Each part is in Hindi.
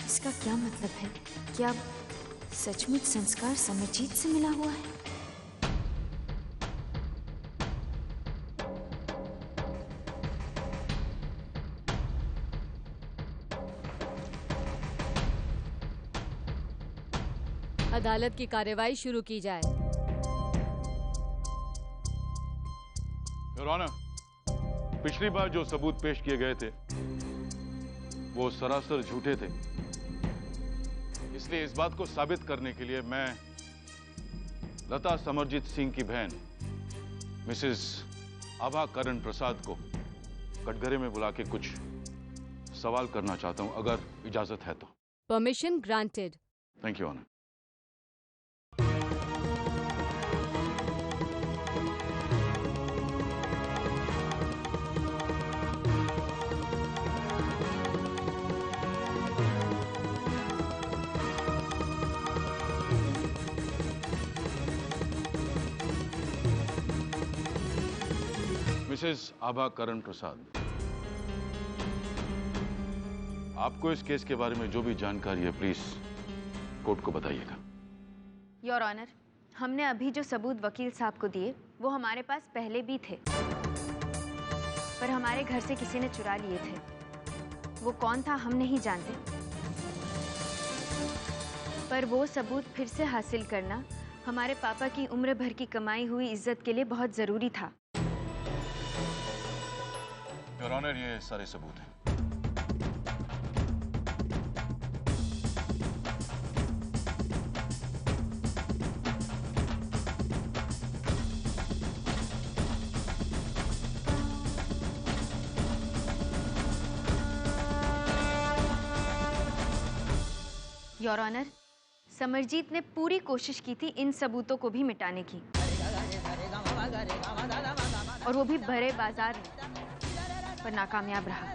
इसका क्या मतलब है? क्या सचमुच संस्कार समरजीत से मिला हुआ है? अदालत की कार्यवाही शुरू की जाए। योर ऑनर, पिछली बार जो सबूत पेश किए गए थे वो सरासर झूठे थे। इसलिए इस बात को साबित करने के लिए मैं लता समरजीत सिंह की बहन मिसेस आभा करण प्रसाद को कटघरे में बुला के कुछ सवाल करना चाहता हूं, अगर इजाजत है तो। Permission granted. Thank you honour. Mrs Abha Karan Prasad, आपको इस केस के बारे में जो भी जानकारी है प्लीज कोर्ट को बताइएगा। योर ऑनर, हमने अभी जो सबूत वकील साहब को दिए वो हमारे पास पहले भी थे, पर हमारे घर से किसी ने चुरा लिए थे। वो कौन था हम नहीं जानते, पर वो सबूत फिर से हासिल करना हमारे पापा की उम्र भर की कमाई हुई इज्जत के लिए बहुत जरूरी था। योर ऑनर, ये सारे सबूत हैं। योर ऑनर, समरजीत ने पूरी कोशिश की थी इन सबूतों को भी मिटाने की, और वो भी बड़े बाजार में, पर नाकामयाब रहा।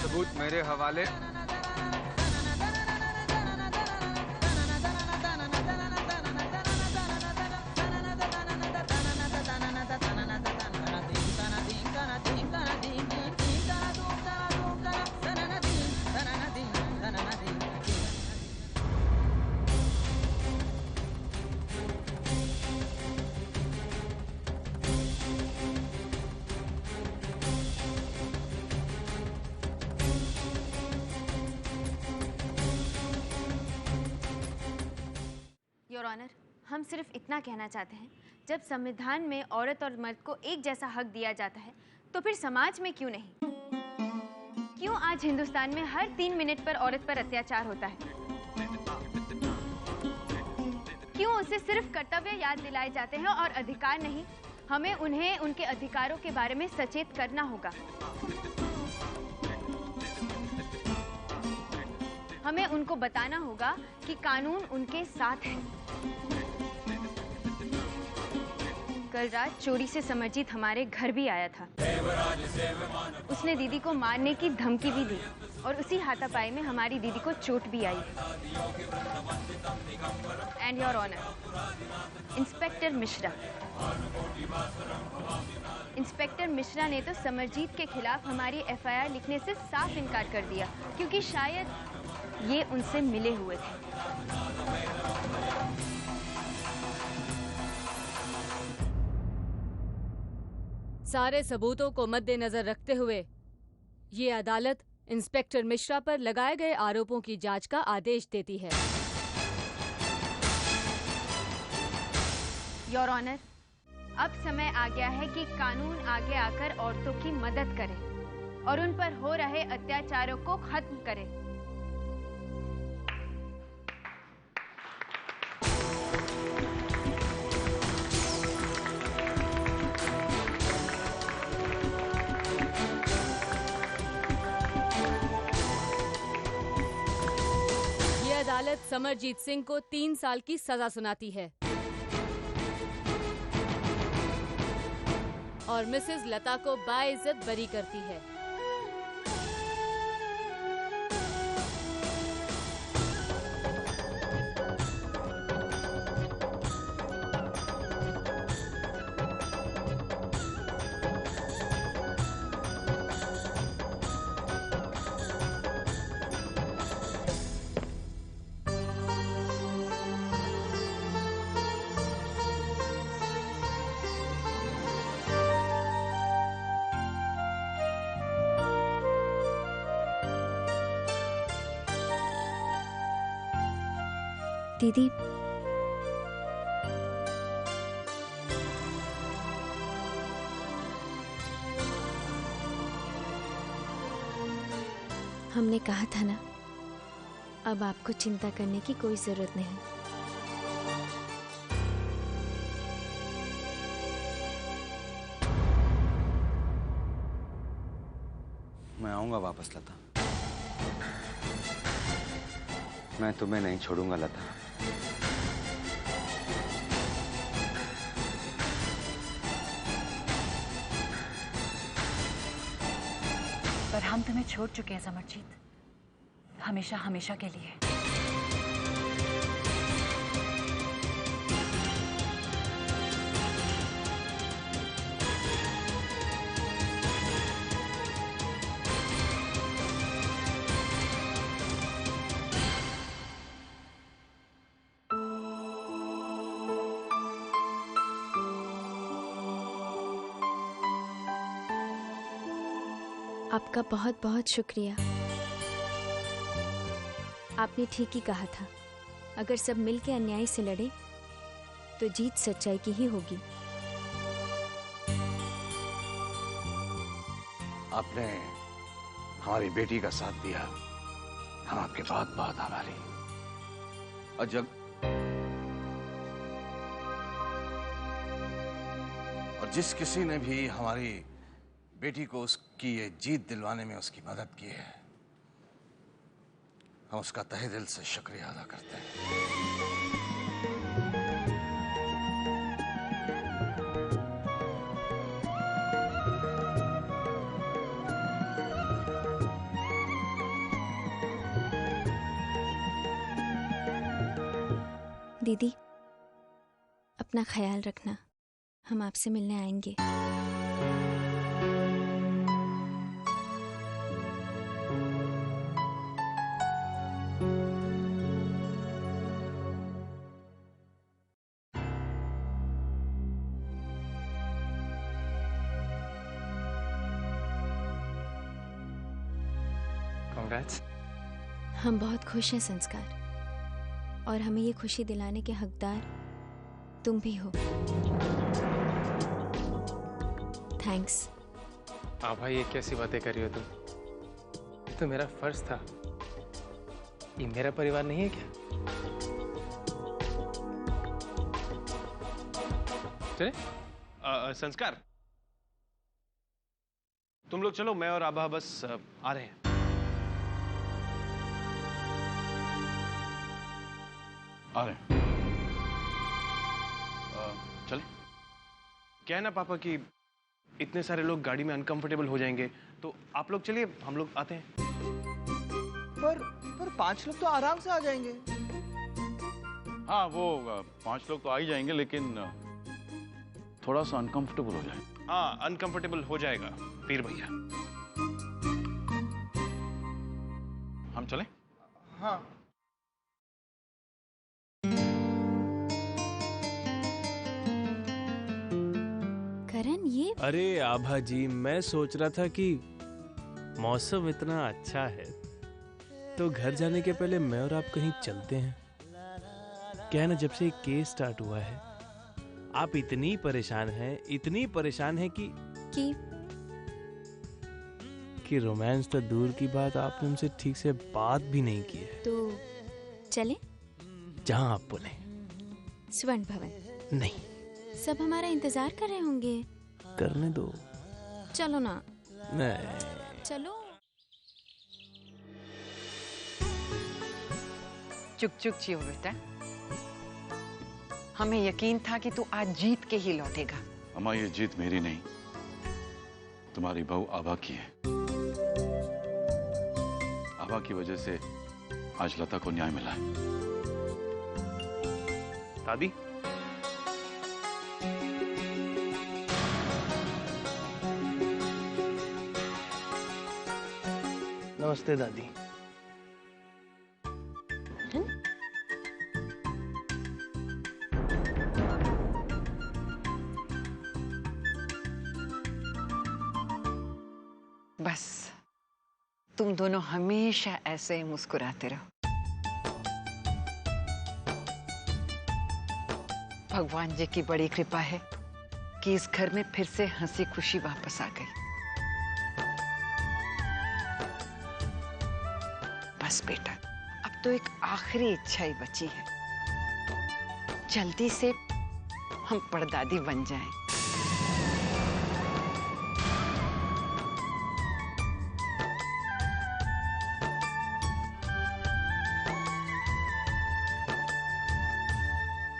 सबूत मेरे हवाले। योर ऑनर, हम सिर्फ इतना कहना चाहते हैं, जब संविधान में औरत और मर्द को एक जैसा हक दिया जाता है तो फिर समाज में क्यों नहीं? क्यों आज हिंदुस्तान में हर 3 मिनट पर औरत पर अत्याचार होता है? क्यों उसे सिर्फ कर्तव्य याद दिलाए जाते हैं और अधिकार नहीं? हमें उन्हें उनके अधिकारों के बारे में सचेत करना होगा। हमें उनको बताना होगा कि कानून उनके साथ है। कल रात चोरी से समरजीत हमारे घर भी आया था। उसने दीदी को मारने की धमकी भी दी और उसी हाथापाई में हमारी दीदी को चोट भी आई। And your honour, inspector Mishra. Inspector Mishra ने तो समरजीत के खिलाफ हमारी एफआईआर लिखने से साफ इनकार कर दिया, क्योंकि शायद ये उनसे मिले हुए थे। सारे सबूतों को मद्देनजर रखते हुए ये अदालत इंस्पेक्टर मिश्रा पर लगाए गए आरोपों की जांच का आदेश देती है। योर ऑनर, अब समय आ गया है कि कानून आगे आकर औरतों की मदद करे और उन पर हो रहे अत्याचारों को खत्म करे। ये अदालत समरजीत सिंह को 3 साल की सजा सुनाती है और मिसेस लता को बाइज्जत बरी करती है। दीदी, हमने कहा था ना, अब आपको चिंता करने की कोई जरूरत नहीं। मैं आऊंगा वापस लता, मैं तुम्हें नहीं छोड़ूंगा लता। पर हम तुम्हें छोड़ चुके हैं समरजीत, हमेशा हमेशा के लिए। आपका बहुत बहुत शुक्रिया। आपने ठीक ही कहा था, अगर सब मिलके अन्याय से लड़े तो जीत सच्चाई की ही होगी। आपने हमारी बेटी का साथ दिया, हम आपके बहुत बहुत आभारी। और जिस किसी ने भी हमारी बेटी को उसकी ये जीत दिलवाने में उसकी मदद की है, हम उसका तहे दिल से शुक्रिया अदा करते हैं। दीदी, अपना ख्याल रखना, हम आपसे मिलने आएंगे। Congrats. हम बहुत खुश हैं संस्कार, और हमें ये खुशी दिलाने के हकदार तुम भी हो। थैंक्स। आभा, ये कैसी बातें कर रही हो तुम? ये तो मेरा फर्ज था। ये मेरा परिवार नहीं है क्या? चले? संस्कार, तुम लोग चलो, मैं और आभा बस आ रहे हैं। आ रहे हैं। चले? क्या है ना पापा कि इतने सारे लोग गाड़ी में अनकंफर्टेबल हो जाएंगे, तो आप लोग चलिए, हम लोग आते हैं। पर 5 लोग तो आराम से आ जाएंगे। हाँ, वो 5 लोग तो आ ही जाएंगे, लेकिन थोड़ा सा अनकंफर्टेबल हो जाए। हाँ, अनकंफर्टेबल हो जाएगा पीर भैया। हम चलें? हाँ। करण, ये अरे आभा जी, मैं सोच रहा था कि मौसम इतना अच्छा है तो घर जाने के पहले मैं और आप कहीं चलते हैं। क्या है ना, जब से ये केस स्टार्ट हुआ है आप इतनी परेशान हैं कि रोमांस तो दूर की बात, आपने हमसे ठीक से बात भी नहीं की है। तो चले? जहां आप बोले। स्वर्ण भवन। नहीं, सब हमारा इंतजार कर रहे होंगे। करने दो। चलो ना। नहीं। चलो। चुप चुप जियो बेटा, हमें यकीन था कि तू आज जीत के ही लौटेगा। अम्मा, ये जीत मेरी नहीं, तुम्हारी बहू आभा की है। आभा की वजह से आज लता को न्याय मिला है। दादी, नमस्ते दादी। बस तुम दोनों हमेशा ऐसे ही मुस्कुराते रहो। भगवान जी की बड़ी कृपा है कि इस घर में फिर से हंसी खुशी वापस आ गई। बस बेटा, अब तो एक आखिरी इच्छा ही बची है, जल्दी से हम परदादी बन जाएं।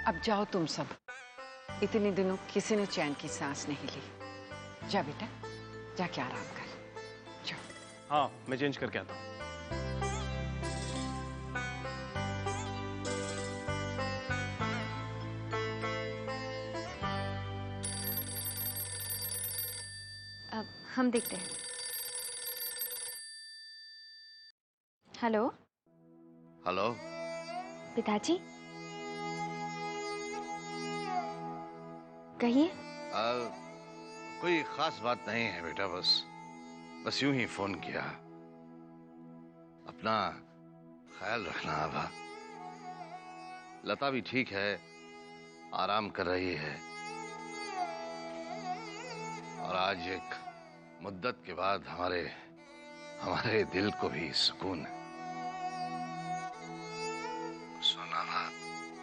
अब जाओ तुम सब, इतने दिनों किसी ने चैन की सांस नहीं ली। जा बेटा, जाके आराम कर। जाओ। हाँ, मैं चेंज करके आता हूँ। अब हम देखते हैं। हेलो। हेलो। पिताजी, कहिए। कोई खास बात नहीं है बेटा, बस यूं ही फोन किया। अपना ख्याल रखना आभा। लता भी ठीक है, आराम कर रही है, और आज एक मुद्दत के बाद हमारे दिल को भी सुकून है। सुन आभा,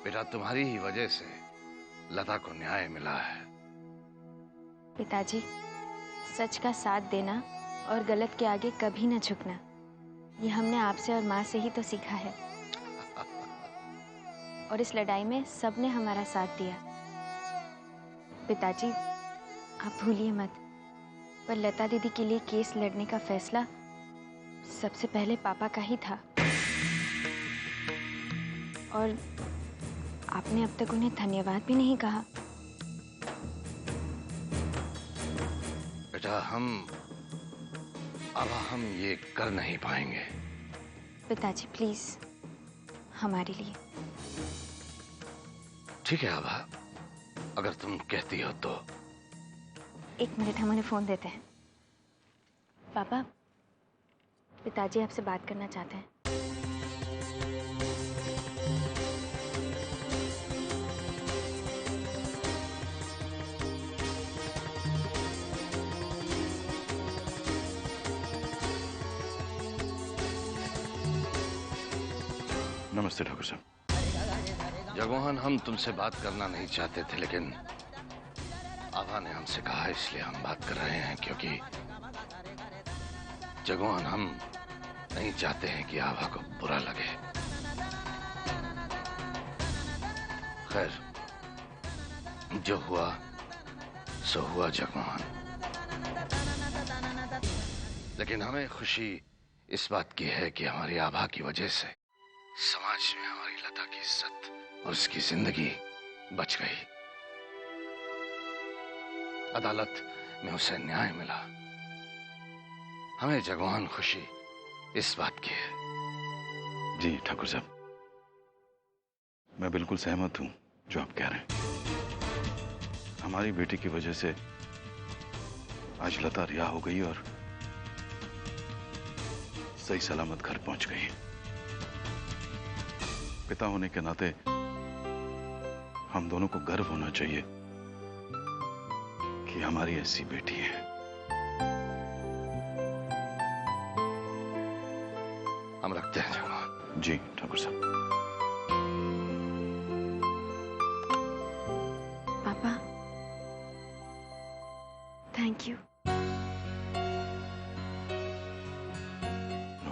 बेटा तुम्हारी ही वजह से लता को न्याय मिला है। पिताजी, सच का साथ देना और गलत के आगे कभी न झुकना, ये हमने आपसे और माँ से ही तो सीखा है। और इस लड़ाई में सबने हमारा साथ दिया। पिताजी, आप भूलिए मत, पर लता दीदी के लिए केस लड़ने का फैसला सबसे पहले पापा का ही था। और आपने अब तक उन्हें धन्यवाद भी नहीं कहा। बेटा, हम ये कर नहीं पाएंगे। पिताजी प्लीज, हमारे लिए। ठीक है आभा, अगर तुम कहती हो तो। 1 मिनट, हम उन्हें फोन देते हैं। पापा, पिताजी आपसे बात करना चाहते हैं। नमस्ते ठाकुर साहब। जगमोहन, हम तुमसे बात करना नहीं चाहते थे, लेकिन आभा ने हमसे कहा, इसलिए हम बात कर रहे हैं। क्योंकि जगमोहन, हम नहीं चाहते हैं कि आभा को बुरा लगे। खैर, जो हुआ सो हुआ जगमोहन। लेकिन हमें खुशी इस बात की है कि हमारी आभा की वजह से समाज में हमारी लता की इज्जत और उसकी जिंदगी बच गई। अदालत में उसे न्याय मिला। हमें जगमोहन खुशी इस बात की है। जी ठाकुर साहब, मैं बिल्कुल सहमत हूं जो आप कह रहे हैं। हमारी बेटी की वजह से आज लता रिहा हो गई और सही सलामत घर पहुंच गई। पिता होने के नाते हम दोनों को गर्व होना चाहिए कि हमारी ऐसी बेटी है। हम रखते हैं जगमोहन। जी ठाकुर साहब। पापा, थैंक यू।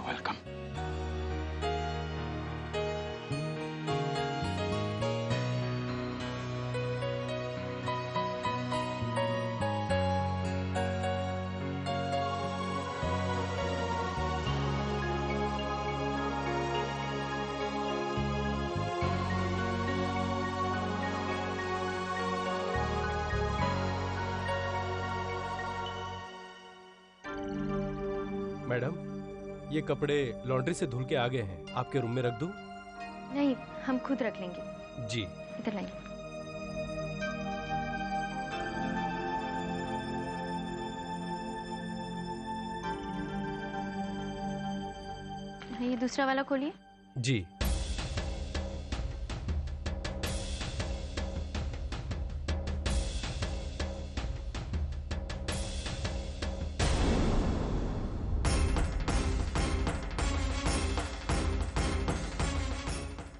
वेलकम। मैडम, ये कपड़े लॉन्ड्री से धुल के आ गए हैं, आपके रूम में रख दूं? नहीं, हम खुद रख लेंगे। जी। इधर लाइए। ये दूसरा वाला खोलिए। जी।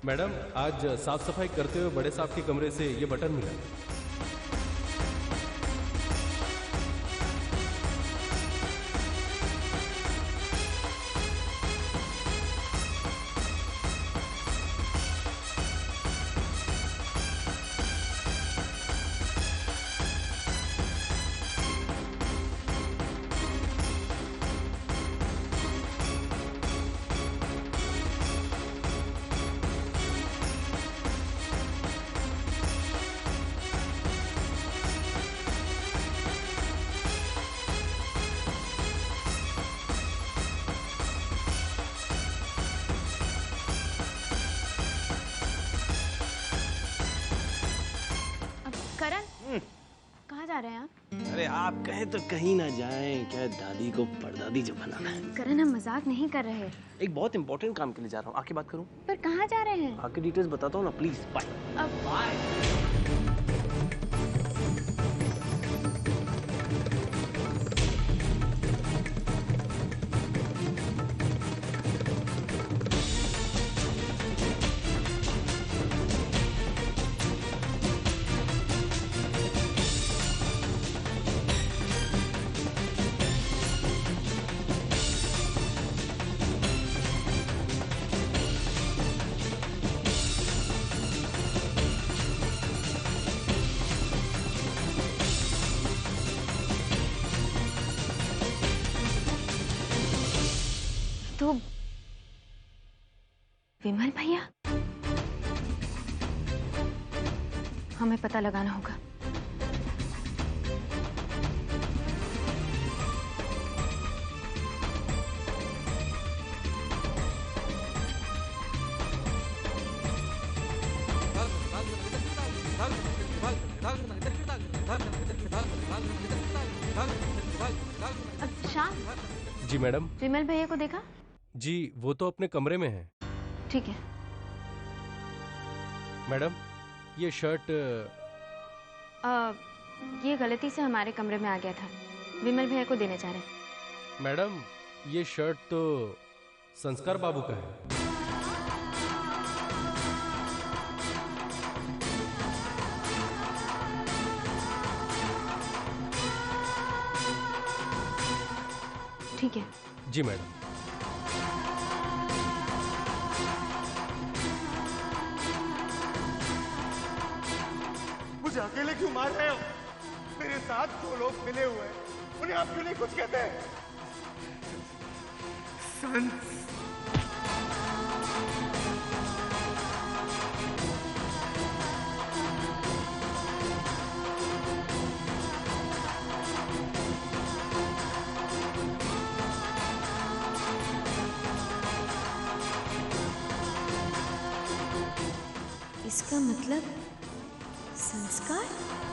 मैडम, आज साफ सफाई करते हुए बड़े साहब के कमरे से ये बटन मिला। करण, कहाँ जा रहे हैं आप? अरे आप कहें तो कहीं ना जाएं, क्या दादी को परदादी जो बनाना है। करण, हम मजाक नहीं कर रहे। एक बहुत इंपॉर्टेंट काम के लिए जा रहा हूँ, आके बात करूँ? पर कहाँ जा रहे हैं? आके डिटेल्स बताता हूँ ना, प्लीज। बाय। अब बाय। तो विमल भैया, हमें पता लगाना होगा। अब शाम। जी मैडम। विमल भैया को देखा? जी, वो तो अपने कमरे में है। ठीक है। मैडम, ये शर्ट ये गलती से हमारे कमरे में आ गया था, विमल भैया को देने जा रहे हैं। मैडम, ये शर्ट तो संस्कार बाबू का है। ठीक है। जी मैडम। मुझे अकेले क्यों मार रहे हो? मेरी मेरे साथ जो लोग मिले हुए हैं उन्हें आप क्यों नहीं कुछ कहते? इसका मतलब संस्कार?